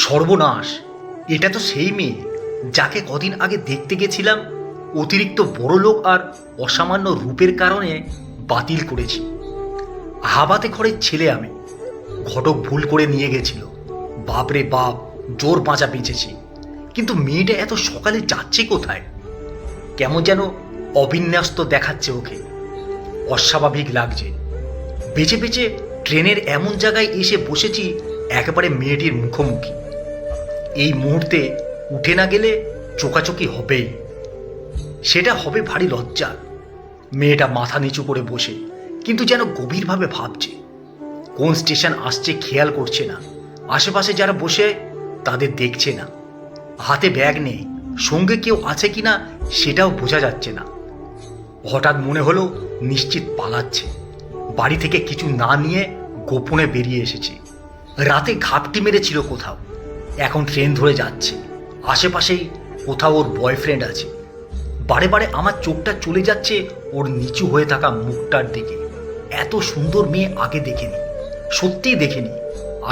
সর্বনাশ! এটা তো সেই মেয়ে যাকে কদিন আগে দেখতে গেছিলাম অতিরিক্ত বড়লোক আর অসামান্য রূপের কারণে বাতিল করেছি। হাবাতে ঘরের ছেলে আমি। ঘটক ভুল করে নিয়ে গেছিল। বাপরে বাপ, জোর বাঁচা বেঁচেছি। কিন্তু মেয়েটা এত সকালে যাচ্ছে কোথায়? কেমন যেন অবিন্যস্ত দেখাচ্ছে ওকে। অস্বাভাবিক লাগছে। বেঁচে বেঁচে ট্রেনের এমন জায়গায় এসে বসেছি একেবারে মেয়েটির মুখোমুখি। এই মুহূর্তে উঠে না গেলে চোকাচোকি হবেই। সেটা হবে ভারী লজ্জা। মেয়েটা মাথা নিচু করে বসে, কিন্তু যেন গভীরভাবে ভাবছে। কোন স্টেশন আসছে খেয়াল করছে না। আশেপাশে যারা বসে তাদের দেখছে না। হাতে ব্যাগ নেই, সঙ্গে কেউ আছে কিনা সেটাও বোঝা যাচ্ছে না। হঠাৎ মনে হলো নিশ্চিত পালাচ্ছে। বাড়ি থেকে কিছু না নিয়ে গোপনে বেরিয়ে এসেছে। রাতে ঘাপটি মেরেছিল কোথাও, এখন ট্রেন ধরে যাচ্ছে। আশেপাশেই কোথাও ওর বয়ফ্রেন্ড আছে। বারে বারে আমার চোখটা চলে যাচ্ছে ওর নিচু হয়ে থাকা মুখটার দিকে। এত সুন্দর মেয়ে আগে দেখিনি, সত্যিই দেখিনি।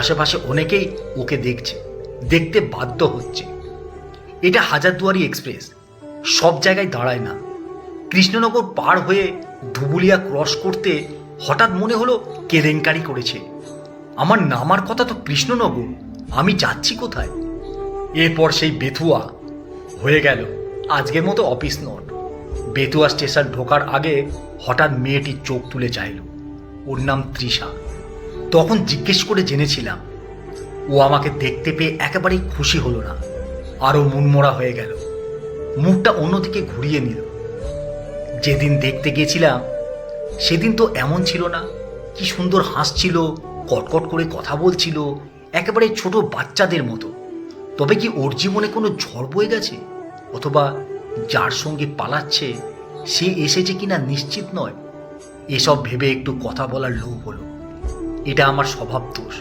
আশেপাশে অনেকেই ওকে দেখছে, দেখতে বাধ্য হচ্ছে। এটা হাজারদুয়ারি এক্সপ্রেস, সব জায়গায় দাঁড়ায় না। কৃষ্ণনগর পার হয়ে ধুবুলিয়া ক্রস করতে হঠাৎ মনে হলো কেলেঙ্কারি করেছে। আমার নামার কথা তো কৃষ্ণনগর, আমি যাচ্ছি কোথায়? এরপর সেই বেথুয়া হয়ে গেল আজকের মতো অফিস নোট। বেতুয়া স্টেশন ঢোকার আগে হঠাৎ মেয়েটি চোখ তুলে চাইল। ওর নাম তৃষা। তখন জিজ্ঞেস করে জেনেছিলাম। ও আমাকে দেখতে পেয়ে একেবারেই খুশি হলো না, আরও মনমরা হয়ে গেল। মুখটা অন্যদিকে ঘুরিয়ে নিল। যেদিন দেখতে গিয়েছিলাম সেদিন তো এমন ছিল না। কি সুন্দর হাসছিল, কটকট করে কথা বলছিল, একেবারে ছোট বাচ্চাদের মতো। তবে কি ওর জীবনে কোনো ঝড় বয়ে গেছে? অথবা যার সঙ্গে পালাচ্ছে সে এসেছে কিনা নিশ্চিত নয়। এসব ভেবে একটু কথা বলার লোভ হলো। এটা আমার স্বভাব দোষ।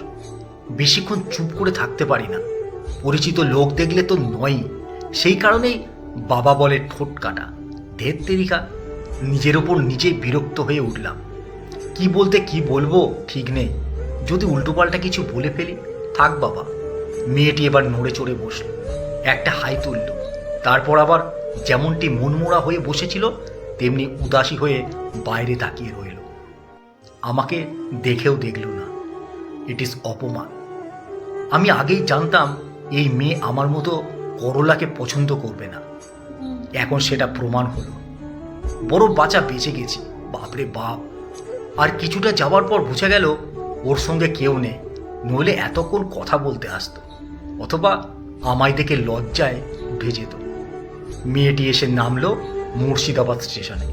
বেশিক্ষণ চুপ করে থাকতে পারি না। পরিচিত লোক দেখলে তো নয়ই, সেই কারণেই বাবা বলে ঠোঁট কাটা। ধের তেরিকা, নিজের ওপর নিজেই বিরক্ত হয়ে উঠলাম। কি বলতে কি বলবো ঠিক নেই। যদি উল্টোপাল্টা কিছু বলে ফেলি? থাক বাবা। মেয়েটি এবার নড়ে চড়ে বসল, একটা হাই তুলল। তারপর আবার যেমনটি মনমোড়া হয়ে বসেছিল তেমনি উদাসী হয়ে বাইরে তাকিয়ে রইল। আমাকে দেখেও দেখল না। ইট ইজ অপমান। আমি আগেই জানতাম এই মেয়ে আমার মতো করলাকে পছন্দ করবে না। এখন সেটা প্রমাণ হলো। বড় বাঁচা বেঁচে গেছি, বাপরে বাপ। আর কিছুটা যাওয়ার পর বুঝে গেল ওর সঙ্গে কেউ নেই, নইলে এতক্ষণ কথা বলতে আসতো, অথবা আমায় দেখে লজ্জায় উঠে যেত। মেয়েটি এসে নামলো মুর্শিদাবাদ স্টেশনে।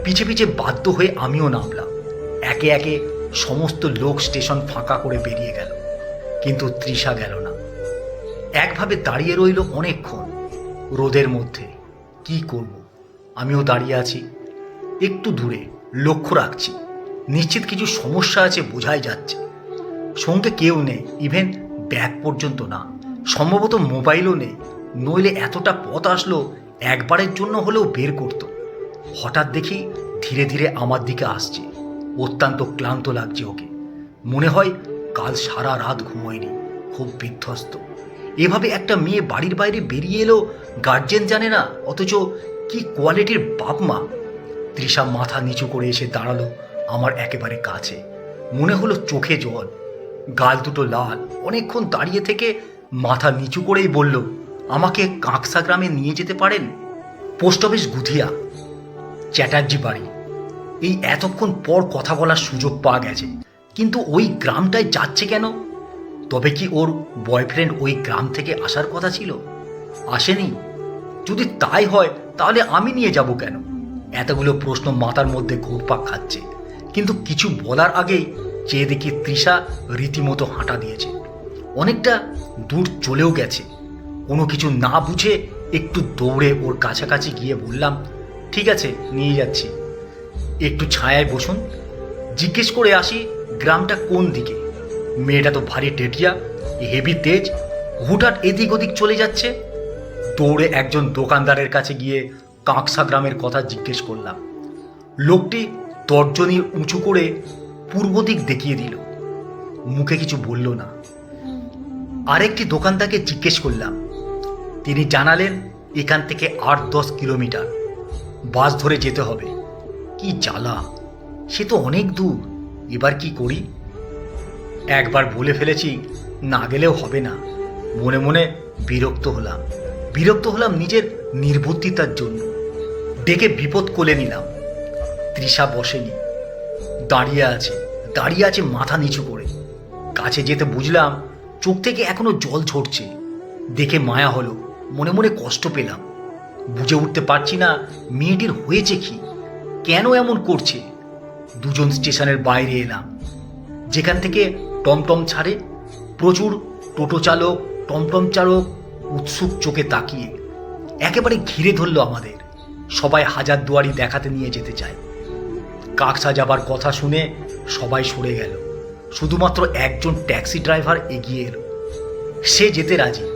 পিছে পিছে বাধ্য হয়ে আমিও নামলাম। একে একে সমস্ত লোক স্টেশন ফাঁকা করে বেরিয়ে গেল, কিন্তু তৃষা গেল না। একভাবে দাঁড়িয়ে রইল অনেকক্ষণ রোদের মধ্যে। কি করব? আমিও দাঁড়িয়ে আছি। একটু দূরে লক্ষ্য রাখছি, নিশ্চিত কিছু সমস্যা আছে বোঝাই যাচ্ছে। সঙ্গে কেউ নেই, ইভেন ব্যাগ পর্যন্ত না। সম্ভবত মোবাইলও নেই, নইলে এতটা পথ আসলো একবারের জন্য হলেও বের করত। হঠাৎ দেখি ধীরে ধীরে আমার দিকে আসছে। অত্যন্ত ক্লান্ত লাগছে ওকে। মনে হয় কাল সারা রাত ঘুমোয়নি, খুব বিধ্বস্ত। এভাবে একটা মেয়ে বাড়ির বাইরে বেরিয়ে এলো, গার্জেন জানে না, অথচ কি কোয়ালিটির বাপ মা। তৃষা মাথা নিচু করে এসে দাঁড়ালো আমার একেবারে কাছে। মনে হলো চোখে জল, গাল দুটো লাল। অনেকক্ষণ দাঁড়িয়ে থেকে মাথা নিচু করেই বলল, আমাকে কাঁকসা গ্রামে নিয়ে যেতে পারেন? পোস্ট অফিস গুধিয়া, চ্যাটার্জি বাড়ি। এই এতক্ষণ পর কথা বলার সুযোগ পাওয়া গেছে, কিন্তু ওই গ্রামটায় যাচ্ছে কেন? তবে কি ওর বয়ফ্রেন্ড ওই গ্রাম থেকে আসার কথা ছিল? আসেনি? যদি তাই হয় তাহলে আমি নিয়ে যাব কেন? এতগুলো প্রশ্ন মাথার মধ্যে ঘুরপাক খাচ্ছে, কিন্তু কিছু বলার আগেই চেয়ে দেখি তৃষা রীতিমতো হাঁটা দিয়েছে। অনেকটা দূর চলেও গেছে। কোনো কিছু না বুঝে একটু দৌড়ে ওর কাছাকাছি গিয়ে বললাম, ঠিক আছে, নিয়ে যাচ্ছি। একটু ছায়ায় বসুন, জিজ্ঞেস করে আসি গ্রামটা কোন দিকে। মেয়েটা তো ভারী টেটিয়া, হেভি তেজ, হুটহাট এদিক ওদিক চলে যাচ্ছে। দৌড়ে একজন দোকানদারের কাছে গিয়ে কাঁকসা গ্রামের কথা জিজ্ঞেস করলাম। লোকটি তর্জনী উঁচু করে পূর্ব দিক দেখিয়ে দিল, মুখে কিছু বলল না। আরেকটি দোকানদারকে জিজ্ঞেস করলাম। তিনি জানালেন এখান থেকে 8-10 কিলোমিটার বাস ধরে যেতে হবে। কি জ্বালা, সে তো অনেক দূর, এবার কি করি? একবার বলে ফেলেছি, না গেলেও হবে না। মনে মনে বিরক্ত হলাম নিজের নির্বুদ্ধিতার জন্য। ডেকে বিপদ কোলে নিলাম। তৃষা বসেনি, দাঁড়িয়ে আছে মাথা নিচু করে। কাছে যেতে বুঝলাম চোখ থেকে এখনো জল ঝরছে। দেখে মায়া হলো, মনে মনে কষ্ট পেলাম। বুঝে উঠতে পারছি না মেয়েটির হয়েছে কি, কেন এমন করছে। দুজন স্টেশনের বাইরে এলাম, যেখান থেকে টমটম ছাড়ে। প্রচুর টোটো চালক, টমটম চালক উৎসুক চোখে তাকিয়ে একেবারে ঘিরে ধরল আমাদের। সবাই হাজারদুয়ারি দেখাতে নিয়ে যেতে চায়। কাকসা যাবার কথা শুনে সবাই সরে গেল। শুধুমাত্র একজন ট্যাক্সি ড্রাইভার এগিয়ে এলো, সে যেতে রাজি।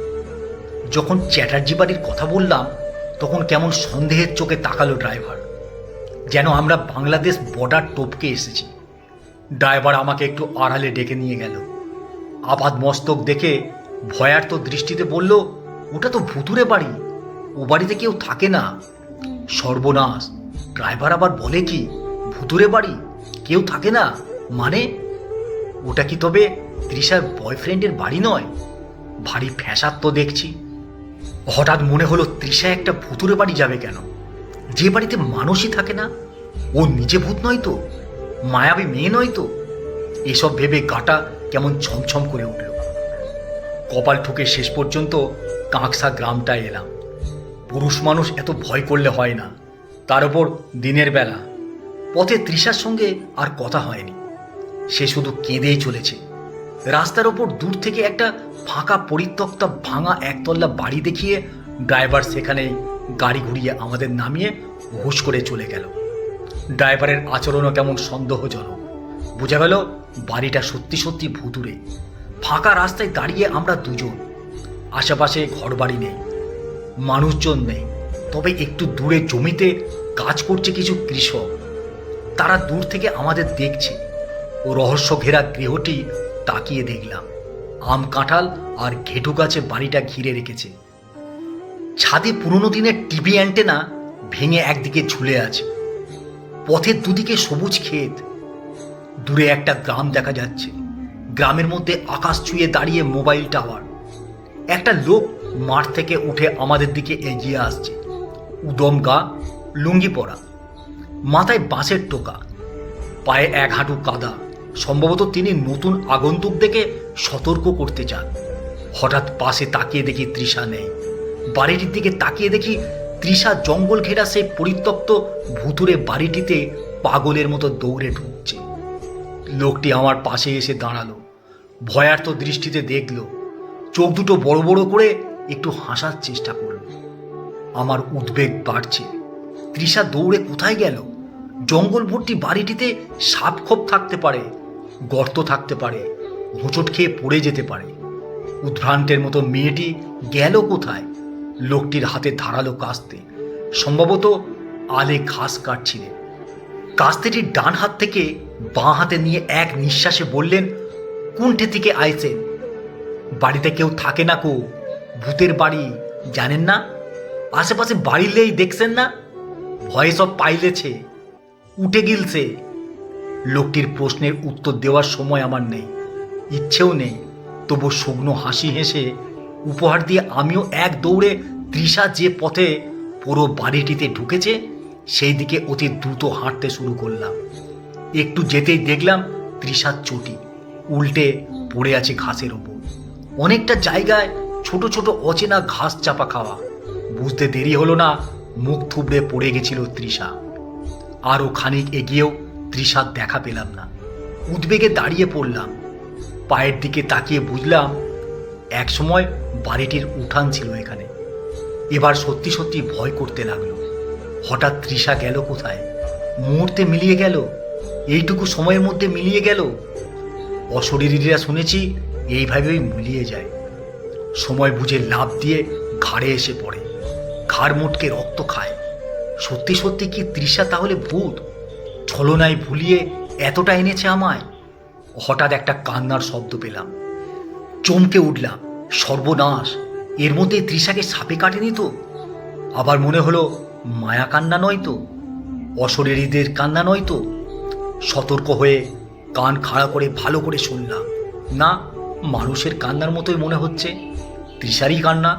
যখন চ্যাটার্জি বাড়ির কথা বললাম তখন কেমন সন্দেহের চোখে তাকালো ড্রাইভার, যেন আমরা বাংলাদেশ বর্ডার টপকে এসেছি। ড্রাইভার আমাকে একটু আড়ালে ডেকে নিয়ে গেল। আপাদ মস্তক দেখে ভয়ার্ত দৃষ্টিতে বলল, ওটা তো ভুতুরে বাড়ি, ও বাড়িতে কেউ থাকে না। সর্বনাশ! ড্রাইভার আবার বলে কি, ভুতুরে বাড়ি, কেউ থাকে না মানে? ওটা কি তবে তৃষার বয়ফ্রেন্ডের বাড়ি নয়? ভারী ফ্যাসাদ তো দেখছি। হঠাৎ মনে হলো, তৃষা একটা ভুতুরে বাড়ি যাবে কেন, যে বাড়িতে মানুষই থাকে না? ও নিজে ভূত নয় তো, মায়াবী মেয়ে নয় তো? এসব ভেবে গাটা কেমন ছমছম করে উঠল। কপাল ঠুকে শেষ পর্যন্ত কাঁকসা গ্রামটায় এলাম। পুরুষ মানুষ এত ভয় করলে হয় না, তার উপর দিনের বেলা। পথে তৃষার সঙ্গে আর কথা হয়নি, সে শুধু কেঁদেই চলেছে। রাস্তার ওপর দূর থেকে একটা ফাঁকা পরিত্যক্ত ভাঙা একতলা বাড়ি দেখিয়ে ড্রাইভার সেখানেই গাড়ি ঘুরিয়ে আমাদের নামিয়ে হুশ করে চলে গেল। ড্রাইভারের আচরণও কেমন সন্দেহজনক। বোঝা গেল বাড়িটা সত্যি সত্যি ভুতুরে। ফাঁকা রাস্তায় দাঁড়িয়ে আমরা দুজন। আশেপাশে ঘরবাড়ি নেই, মানুষজন নেই। তবে একটু দূরে জমিতে কাজ করছে কিছু কৃষক, তারা দূর থেকে আমাদের দেখছে। ও রহস্য ঘেরা গৃহটি তাকিয়ে দেখলাম। আম, কাঁঠাল আর ঘেটু গাছে বাড়িটা ঘিরে রেখেছে। ছাদে পুরনো দিনের টিভি অ্যান্টেনা ভেঙে একদিকে ঝুলে আছে। পথের দুদিকে সবুজ ক্ষেত। দূরে একটা গ্রাম দেখা যাচ্ছে। গ্রামের মধ্যে আকাশ ছুঁয়ে দাঁড়িয়ে মোবাইল টাওয়ার। একটা লোক মাঠ থেকে উঠে আমাদের দিকে এগিয়ে আসছে। উদম গা, লুঙ্গি পরা, মাথায় বাঁশের টোকা, পায়ে এক হাঁটু কাদা। সম্ভবত তিনি নতুন আগন্তুক দেখে সতর্ক করতে চান। হঠাৎ পাশে তাকিয়ে দেখি তৃষা নেই। বাড়িটির দিকে তাকিয়ে দেখি তৃষা জঙ্গল ঘেরা সেই পরিত্যক্ত ভুতুরে বাড়িটিতে পাগলের মতো দৌড়ে ঢুকছে। লোকটি আমার পাশে এসে দাঁড়ালো, ভয়ার্ত দৃষ্টিতে দেখল, চোখ দুটো বড় বড় করে একটু হাসার চেষ্টা করল। আমার উদ্বেগ বাড়ছে। তৃষা দৌড়ে কোথায় গেল? জঙ্গল ভর্তি বাড়িটিতে সাপ খোপ থাকতে পারে, গর্ত থাকতে পারে, হোঁচট খেয়ে পড়ে যেতে পারে। উদ্ভ্রান্তের মতো মেয়েটি গেল কোথায়? লোকটির হাতে ধারালো কাস্তে, সম্ভবত আলে ঘাস কাটছিলেন। কাস্তেটির ডান হাত থেকে বাঁ হাতে নিয়ে এক নিঃশ্বাসে বললেন, কোনঠে থেকে আইছেন? বাড়িতে কেউ থাকে না কো, ভূতের বাড়ি, জানেন না? আশেপাশে বাড়িলেই দেখছেন না, ভয়ে সব পাইলেছে, উঠে গিলছে। লোকটির প্রশ্নের উত্তর দেওয়ার সময় আমার নেই, ইচ্ছেও নেই। তবু শুকনো হাসি হেসে উপহার দিয়ে আমিও এক দৌড়ে তৃষা যে পথে পুরো বাড়িটিতে ঢুকেছে সেই দিকে অতি দ্রুত হাঁটতে শুরু করলাম। একটু যেতেই দেখলাম তৃষার চটি উল্টে পড়ে আছে ঘাসের ওপর। অনেকটা জায়গায় ছোট ছোট অচেনা ঘাস চাপা খাওয়া। বুঝতে দেরি হলো না, মুখ থুবড়ে পড়ে গেছিল তৃষা। আরও খানিক এগিয়েও তৃষার দেখা পেলাম না। উদ্বেগে দাঁড়িয়ে পড়লাম। পায়ের দিকে তাকিয়ে বুঝলাম একসময় বাড়িটির উঠান ছিল এখানে। এবার সত্যি সত্যি ভয় করতে লাগলো। হঠাৎ তৃষা গেল কোথায়? মুহূর্তে মিলিয়ে গেল, এইটুকু সময়ের মধ্যে মিলিয়ে গেল। অশরীরীরা শুনেছি এইভাবেই মিলিয়ে যায়। সময় বুঝে লাফ দিয়ে ঘাড়ে এসে পড়ে, ঘাড় মোটকে রক্ত খায়। সত্যি সত্যি কি তৃষা তাহলে ভূত? ছলনায় ভুলিয়ে এতটা এনেছে আমায়। হঠাৎ একটা কান্নার শব্দ পেলাম, চমকে উঠলাম। সর্বনাশ, এর মধ্যে তৃষাকে সাপে কাটেনি তো? আবার মনে হলো মায়া কান্না নয় তো, অশরীরীদের কান্না নয় তো? সতর্ক হয়ে কান খাড়া করে ভালো করে শুনলাম, না, মানুষের কান্নার মতোই মনে হচ্ছে। তৃষারই কান্না।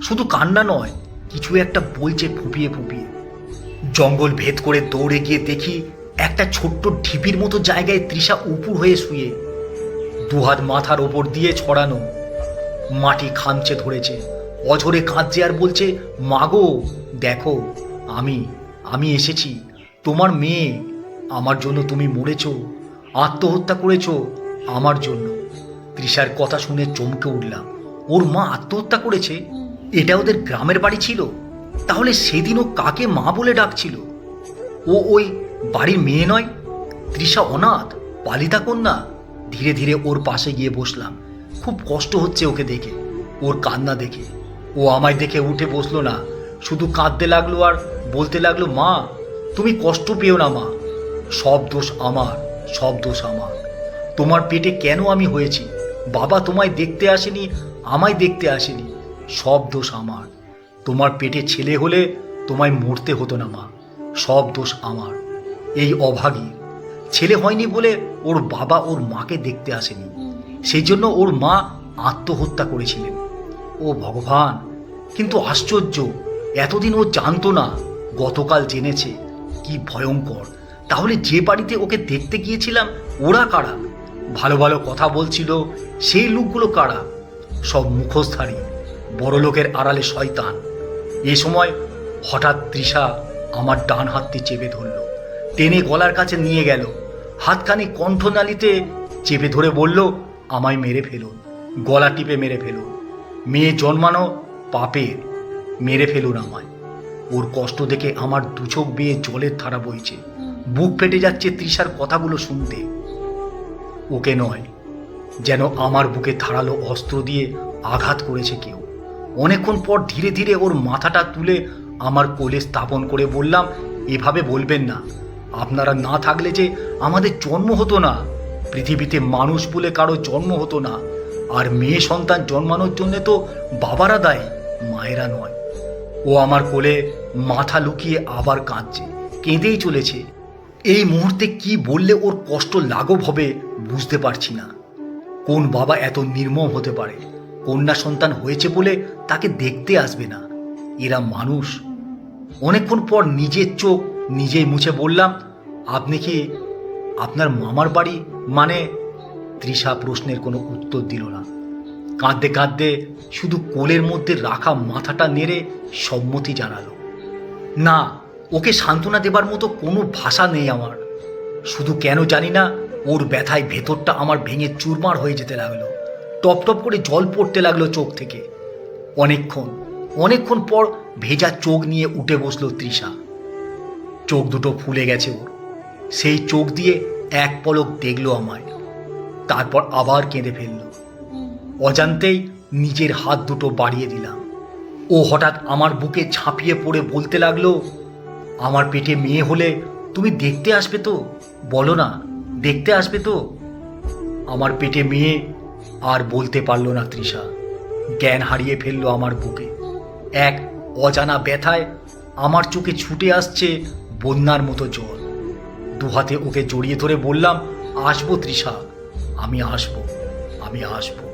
শুধু কান্না নয়, কিছু একটা বলছে ফুপিয়ে ফুপিয়ে। জঙ্গল ভেদ করে দৌড়ে গিয়ে দেখি একটা ছোট্ট ঢিপির মতো জায়গায় তৃষা উপুর হয়ে শুয়ে, দুহাত মাথার ওপর দিয়ে ছড়ানো, মাটি খামচে ধরেছে, অঝরে কাঁদছে আর বলছে, মাগো দেখো, আমি আমি এসেছি, তোমার মেয়ে। আমার জন্য তুমি মরেছ, আত্মহত্যা করেছ আমার জন্য। তৃষার কথা শুনে চমকে উঠলাম। ওর মা আত্মহত্যা করেছে? এটা ওদের গ্রামের বাড়ি ছিল? তাহলে সেদিনও কাকে মা বলে ডাকছিল? ও ওই বাড়ির মেয়ে নয়? তৃষা অনাথ, পালিতা কন্যা। ধীরে ধীরে ওর পাশে গিয়ে বসলাম। খুব কষ্ট হচ্ছে ওকে দেখে, ওর কান্না দেখে। ও আমায় দেখে উঠে বসলো না, শুধু কাঁদতে লাগলো আর বলতে লাগলো, মা তুমি কষ্ট পেও না মা, সব দোষ আমার, সব দোষ আমার। তোমার পেটে কেন আমি হয়েছি, বাবা তোমায় দেখতে আসেনি, আমায় দেখতে আসেনি, সব দোষ আমার। তোমার পেটে ছেলে হলে তোমায় মরতে হতো না মা, সব দোষ আমার। এই অভাগী ছেলে হয়নি বলে ওর বাবা ওর মাকে দেখতে আসেনি, সেই জন্য ওর মা আত্মহত্যা করেছিলেন। ও ভগবান, কিন্তু আশ্চর্য, এতদিন ও জানতো না, গতকাল জেনেছে। কি ভয়ঙ্কর! তাহলে যে বাড়িতে ওকে দেখতে গিয়েছিলাম ওরা কারা? ভালো ভালো কথা বলছিল সেই লোকগুলো কারা? সব মুখোশধারী, বড় লোকের আড়ালে শয়তান। এ সময় হঠাৎ তৃষা আমার ডান হাতটি চেপে ধরল, টেনে গলার কাছে নিয়ে গেল, হাতখানি কণ্ঠনালীতে চেপে ধরে বলল, আমায় মেরে ফেলুন, গলা টিপে মেরে ফেলুন, মেয়ে জন্মানো পাপের, মেরে ফেলুন আমায়। ওর কষ্ট দেখে আমার দু চোখ বেয়ে জলের ধারা বইছে, বুক ফেটে যাচ্ছে তৃষার কথাগুলো শুনতে। ওকে নয়, যেন আমার বুকে ধারালো অস্ত্র দিয়ে আঘাত করেছে কেউ। অনেকক্ষণ পর ধীরে ধীরে ওর মাথাটা তুলে আমার কোলে স্থাপন করে বললাম, এভাবে বলবেন না, আপনারা না থাকলে যে আমাদের জন্ম হতো না, পৃথিবীতে মানুষ বলে কারো জন্ম হতো না। আর মেয়ে সন্তান জন্মানোর জন্য তো বাবারা দায়ী, মায়েরা নয়। ও আমার কোলে মাথা লুকিয়ে আবার কাঁদছে, কেঁদেই চলেছে। এই মুহূর্তে কি বললে ওর কষ্ট লাঘব হবে বুঝতে পারছি না। কোন বাবা এত নির্মম হতে পারে? কন্যা সন্তান হয়েছে বলে তাকে দেখতে আসবে না। এরা মানুষ? অনেকক্ষণ পর নিজের চোখ নিজেই মুছে বললাম, আপনি কি আপনার মামার বাড়ি মানে? তৃষা প্রশ্নের কোনো উত্তর দিল না। কাঁদতে কাঁদতে শুধু কোলের মধ্যে রাখা মাথাটা নেড়ে সম্মতি জানালো। না, ওকে সান্ত্বনা দেবার মতো কোনো ভাষা নেই আমার। শুধু কেন জানি না, ওর ব্যথায় ভেতরটা আমার ভেঙে চুরমার হয়ে যেতে লাগলো। টপ টপ করে জল পড়তে লাগলো চোখ থেকে। অনেকক্ষণ পর ভেজা চোখ নিয়ে উঠে বসলো তৃষা। চোখ দুটো ফুলে গেছে ওর। সেই চোখ দিয়ে এক পলক দেখলো আমায়, তারপর আবার কেঁদে ফেললো। অজান্তেই নিজের হাত দুটো বাড়িয়ে দিলাম। ও হঠাৎ আমার বুকে ঝাঁপিয়ে পড়ে বলতে লাগলো, আমার পেটে মেয়ে হলে তুমি দেখতে আসবে তো? বলো না, দেখতে আসবে তো? আমার পেটে মেয়ে আর বলতে পারল না তৃষা। জ্ঞান হারিয়ে ফেললো আমার বুকে। এক অজানা ব্যথায় আমার চোখে ছুটে আসছে বন্যার মতো জল। দুহাতে ওকে জড়িয়ে ধরে বললাম, আসবো তৃষা, আমি আসবো, আমি আসবো।